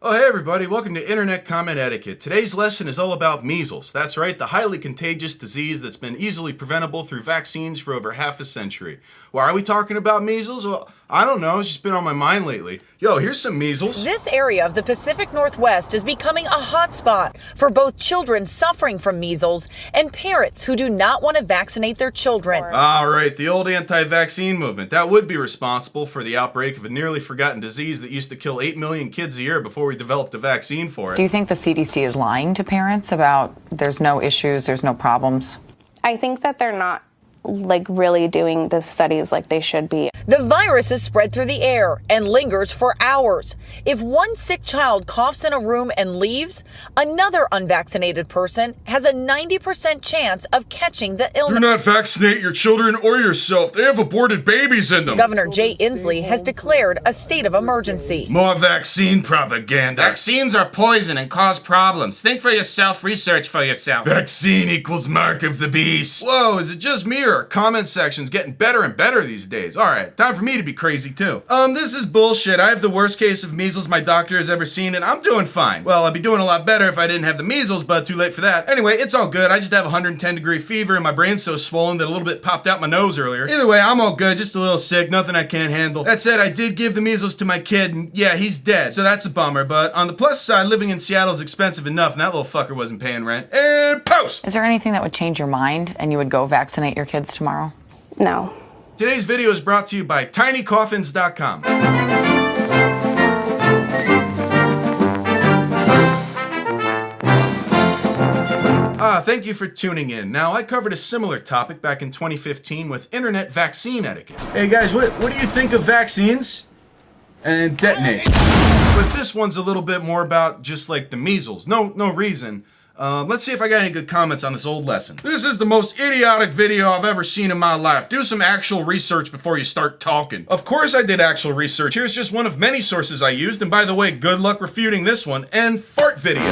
Oh, hey everybody, welcome to Internet Comment Etiquette. Today's lesson is all about measles. That's right, the highly contagious disease that's been easily preventable through vaccines for over half a century. Why are we talking about measles? Well, I don't know, it's just been on my mind lately. Yo, here's some measles. This area of the Pacific Northwest is becoming a hotspot for both children suffering from measles and parents who do not want to vaccinate their children. All right, the old anti-vaccine movement. That would be responsible for the outbreak of a nearly forgotten disease that used to kill 8 million kids a year before we developed a vaccine for it. Do you think the CDC is lying to parents about there's no issues, there's no problems? I think that they're not really doing the studies like they should be. The virus is spread through the air and lingers for hours. If one sick child coughs in a room and leaves, another unvaccinated person has a 90% chance of catching the illness. Do not vaccinate your children or yourself. They have aborted babies in them. Governor Jay Inslee has declared a state of emergency. More vaccine propaganda. Vaccines are poison and cause problems. Think for yourself, research for yourself. Vaccine equals mark of the beast. Whoa, is it just me or are comment sections getting better and better these days? Alright, time for me to be crazy too. This is bullshit. I have the worst case of measles my doctor has ever seen and I'm doing fine. Well, I'd be doing a lot better if I didn't have the measles, but too late for that. Anyway, it's all good. I just have 110-degree fever and my brain's so swollen that a little bit popped out my nose earlier. Either way, I'm all good, just a little sick, nothing I can't handle. That said, I did give the measles to my kid and yeah, he's dead. So that's a bummer, but on the plus side, living in Seattle is expensive enough and that little fucker wasn't paying rent. And post! Is there anything that would change your mind and you would go vaccinate your kids tomorrow? No. Today's video is brought to you by tinycoffins.com. Thank you for tuning in. Now, I covered a similar topic back in 2015 with internet vaccine etiquette. Hey guys, what do you think of vaccines? And detonate. But this one's a little bit more about just like the measles. No reason. Let's see if I got any good comments on this old lesson. This is the most idiotic video I've ever seen in my life. Do some actual research before you start talking. Of course I did actual research. Here's just one of many sources I used, and by the way, good luck refuting this one, and fart video.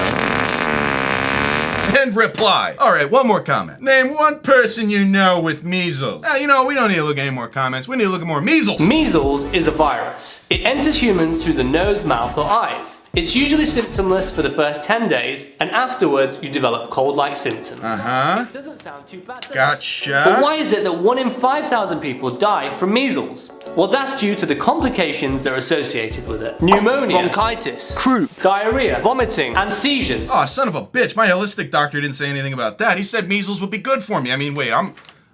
And reply. Alright, one more comment. Name one person you know with measles. You know, we don't need to look at any more comments. We need to look at more measles. Measles is a virus. It enters humans through the nose, mouth, or eyes. It's usually symptomless for the first 10 days, and afterwards you develop cold-like symptoms. It doesn't sound too bad, does it? Gotcha. But why is it that 1 in 5,000 people die from measles? Well, that's due to the complications that are associated with it. Pneumonia, bronchitis, croup, diarrhea, vomiting, and seizures. Oh, son of a bitch. My holistic doctor didn't say anything about that. He said measles would be good for me. I mean, wait,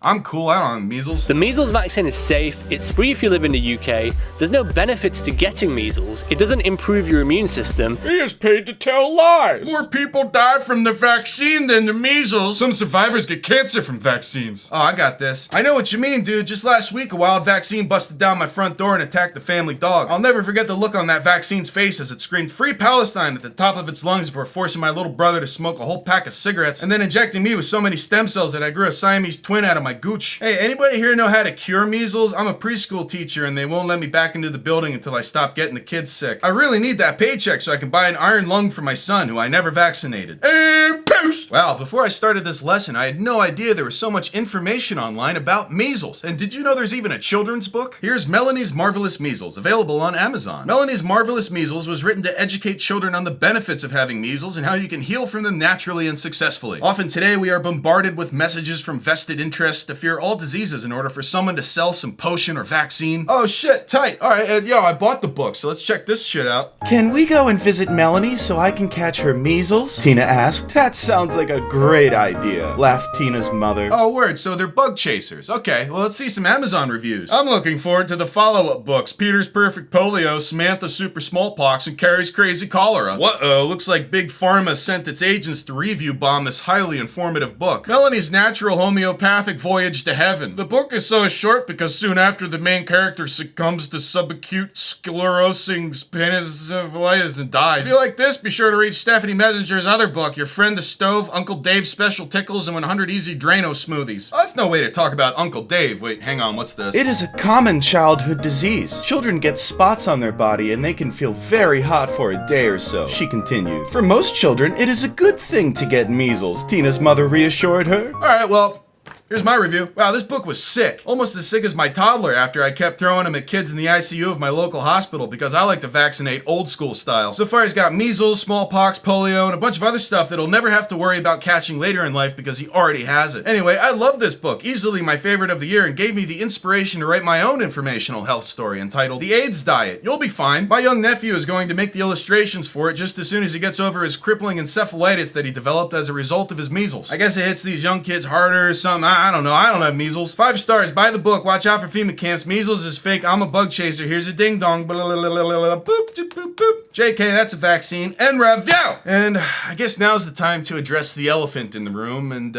I'm cool. I don't have measles. The measles vaccine is safe, it's free if you live in the UK, there's no benefits to getting measles, it doesn't improve your immune system. He is paid to tell lies. More people die from the vaccine than the measles. Some survivors get cancer from vaccines. Oh, I got this. I know what you mean, dude. Just last week, a wild vaccine busted down my front door and attacked the family dog. I'll never forget the look on that vaccine's face as it screamed "Free Palestine" at the top of its lungs before forcing my little brother to smoke a whole pack of cigarettes and then injecting me with so many stem cells that I grew a Siamese twin out of my gooch. Hey, anybody here know how to cure measles? I'm a preschool teacher and they won't let me back into the building until I stop getting the kids sick. I really need that paycheck so I can buy an iron lung for my son who I never vaccinated. And post! Wow, before I started this lesson, I had no idea there was so much information online about measles. And did you know there's even a children's book? Here's Melanie's Marvelous Measles, available on Amazon. Melanie's Marvelous Measles was written to educate children on the benefits of having measles and how you can heal from them naturally and successfully. Often today we are bombarded with messages from vested interests to fear all diseases in order for someone to sell some potion or vaccine. Oh shit, tight. Alright, yo, I bought the book, so let's check this shit out. Can we go and visit Melanie so I can catch her measles? Tina asked. That sounds like a great idea, laughed Tina's mother. Oh, word, so they're bug chasers. Okay, well, let's see some Amazon reviews. I'm looking forward to the follow-up books. Peter's Perfect Polio, Samantha Super Smallpox, and Carrie's Crazy Cholera. What-oh, looks like Big Pharma sent its agents to review bomb this highly informative book. Melanie's Natural Homeopathic Voyage to Heaven. The book is so short because soon after the main character succumbs to subacute sclerosing appendicitis and dies. If you like this, be sure to read Stephanie Messenger's other book, Your Friend the Stove, Uncle Dave's Special Tickles, and 100 Easy Drano Smoothies. Oh, that's no way to talk about Uncle Dave. Wait, hang on, what's this? It is a common childhood disease. Children get spots on their body and they can feel very hot for a day or so, she continued. For most children, it is a good thing to get measles, Tina's mother reassured her. Alright, well, Here's my review. Wow, this book was sick. Almost as sick as my toddler after I kept throwing him at kids in the ICU of my local hospital because I like to vaccinate old school style. So far he's got measles, smallpox, polio, and a bunch of other stuff that he'll never have to worry about catching later in life because he already has it. Anyway, I love this book, easily my favorite of the year, and gave me the inspiration to write my own informational health story entitled The AIDS Diet. You'll be fine. My young nephew is going to make the illustrations for it just as soon as he gets over his crippling encephalitis that he developed as a result of his measles. I guess it hits these young kids harder or something. I don't know. I don't have measles. 5 stars. Buy the book. Watch out for FEMA camps. Measles is fake. I'm a bug chaser. Here's a ding dong. Boop, boop, boop. JK, that's a vaccine. And review. And I guess now's the time to address the elephant in the room. And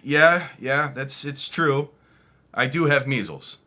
yeah, it's true. I do have measles.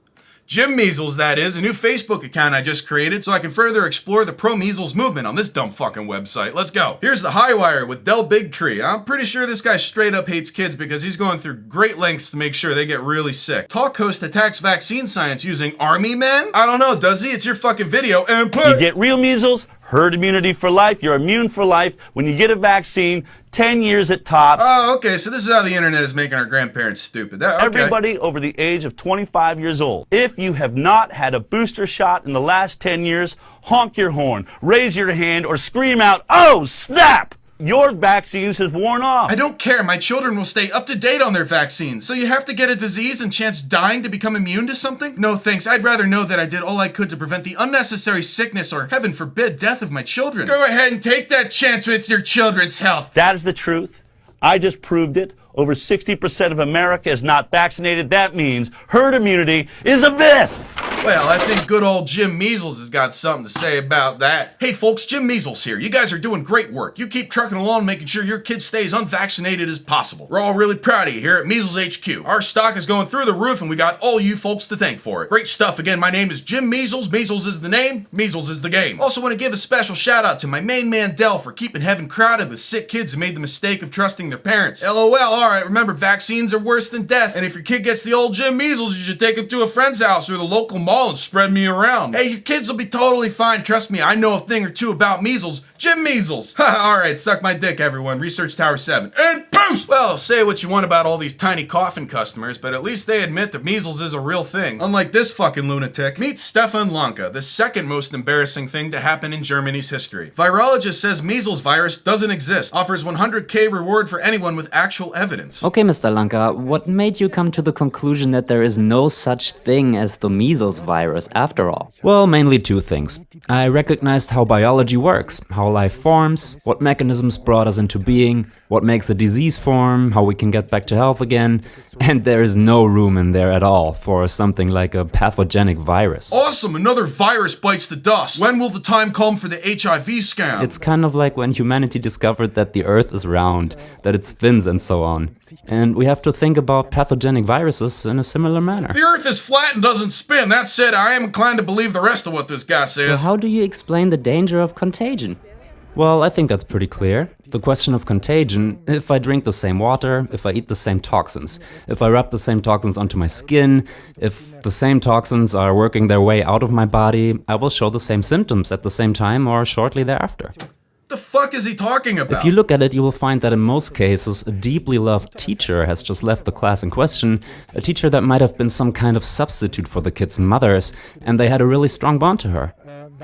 Jim Measles, that is, a new Facebook account I just created so I can further explore the pro-measles movement on this dumb fucking website. Let's go. Here's the Highwire with Del Bigtree. I'm pretty sure this guy straight up hates kids because he's going through great lengths to make sure they get really sick. Talk host attacks vaccine science using army men? I don't know, does he? It's your fucking video and play. You get real measles, herd immunity for life. You're immune for life. When you get a vaccine, 10 years at tops. Oh, okay, so this is how the internet is making our grandparents stupid. Okay. Everybody over the age of 25 years old. If you have not had a booster shot in the last 10 years, honk your horn, raise your hand, or scream out, "Oh, snap!" Your vaccines have worn off. I don't care. My children will stay up to date on their vaccines. So you have to get a disease and chance dying to become immune to something? No thanks. I'd rather know that I did all I could to prevent the unnecessary sickness or, heaven forbid, death of my children. Go ahead and take that chance with your children's health. That is the truth. I just proved it. Over 60% of America is not vaccinated. That means herd immunity is a myth. Well, I think good old Jim Measles has got something to say about that. Hey folks, Jim Measles here. You guys are doing great work. You keep trucking along making sure your kid stays unvaccinated as possible. We're all really proud of you here at Measles HQ. Our stock is going through the roof and we got all you folks to thank for it. Great stuff. Again, my name is Jim Measles. Measles is the name. Measles is the game. Also want to give a special shout out to my main man Del for keeping heaven crowded with sick kids who made the mistake of trusting their parents. LOL. Alright, remember vaccines are worse than death. And if your kid gets the old Jim Measles, you should take him to a friend's house or the local mall and spread me around. Hey, your kids will be totally fine. Trust me, I know a thing or two about measles. Jim Measles. Alright, suck my dick, everyone. Research Tower 7. And boost! Well, say what you want about all these tiny coffin customers, but at least they admit that measles is a real thing. Unlike this fucking lunatic. Meet Stefan Lanka, the second most embarrassing thing to happen in Germany's history. Virologist says measles virus doesn't exist. Offers 100k reward for anyone with actual evidence. Okay, Mr. Lanka, what made you come to the conclusion that there is no such thing as the measles virus after all? Well, mainly 2 things. I recognized how biology works, how life forms, what mechanisms brought us into being, what makes a disease form, how we can get back to health again, and there is no room in there at all for something like a pathogenic virus. Awesome! Another virus bites the dust. When will the time come for the HIV scam? It's kind of like when humanity discovered that the Earth is round, that it spins and so on. And we have to think about pathogenic viruses in a similar manner. The Earth is flat and doesn't spin. That said, I am inclined to believe the rest of what this guy says. So how do you explain the danger of contagion? Well, I think that's pretty clear. The question of contagion, if I drink the same water, if I eat the same toxins, if I rub the same toxins onto my skin, if the same toxins are working their way out of my body, I will show the same symptoms at the same time or shortly thereafter. The fuck is he talking about? If you look at it, you will find that in most cases, a deeply loved teacher has just left the class in question, a teacher that might have been some kind of substitute for the kids' mothers, and they had a really strong bond to her.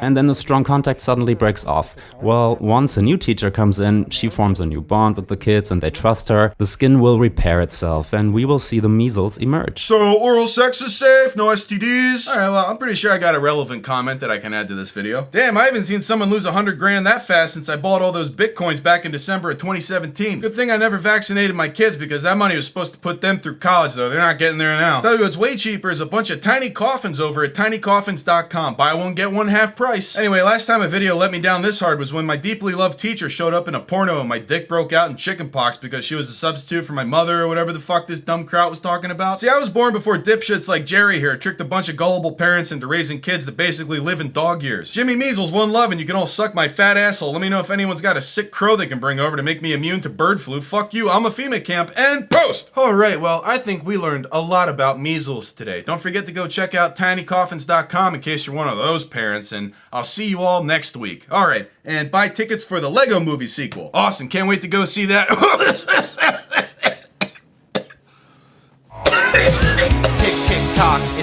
And then the strong contact suddenly breaks off. Well, once a new teacher comes in, she forms a new bond with the kids and they trust her, the skin will repair itself and we will see the measles emerge. So oral sex is safe, no STDs? Alright, well, I'm pretty sure I got a relevant comment that I can add to this video. Damn, I haven't seen someone lose 100 grand that fast since I bought all those bitcoins back in December of 2017. Good thing I never vaccinated my kids because that money was supposed to put them through college though. They're not getting there now. Tell you what's way cheaper is a bunch of tiny coffins over at tinycoffins.com. Buy one, get one half price. Anyway, last time a video let me down this hard was when my deeply loved teacher showed up in a porno and my dick broke out in chickenpox because she was a substitute for my mother or whatever the fuck this dumb kraut was talking about. See, I was born before dipshits like Jerry here tricked a bunch of gullible parents into raising kids that basically live in dog years. Jimmy Measles, one love, and you can all suck my fat asshole. Let me know if anyone's got a sick crow they can bring over to make me immune to bird flu. Fuck you, I'm a FEMA camp, and post! Alright, well, I think we learned a lot about measles today. Don't forget to go check out tinycoffins.com in case you're one of those parents, and I'll see you all next week. Alright, and buy tickets for the Lego movie sequel. Awesome, can't wait to go see that.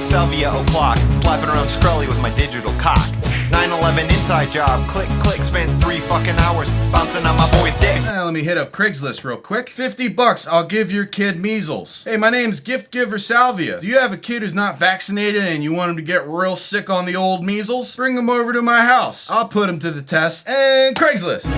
salvia o'clock, slapping around Scully with my digital cock. 9/11 inside job, click, click, spent 3 fucking hours bouncing on my boy's dick. Let me hit up Craigslist real quick. $50, I'll give your kid measles. Hey, my name's Gift Giver Salvia. Do you have a kid who's not vaccinated and you want him to get real sick on the old measles? Bring him over to my house. I'll put him to the test. And Craigslist.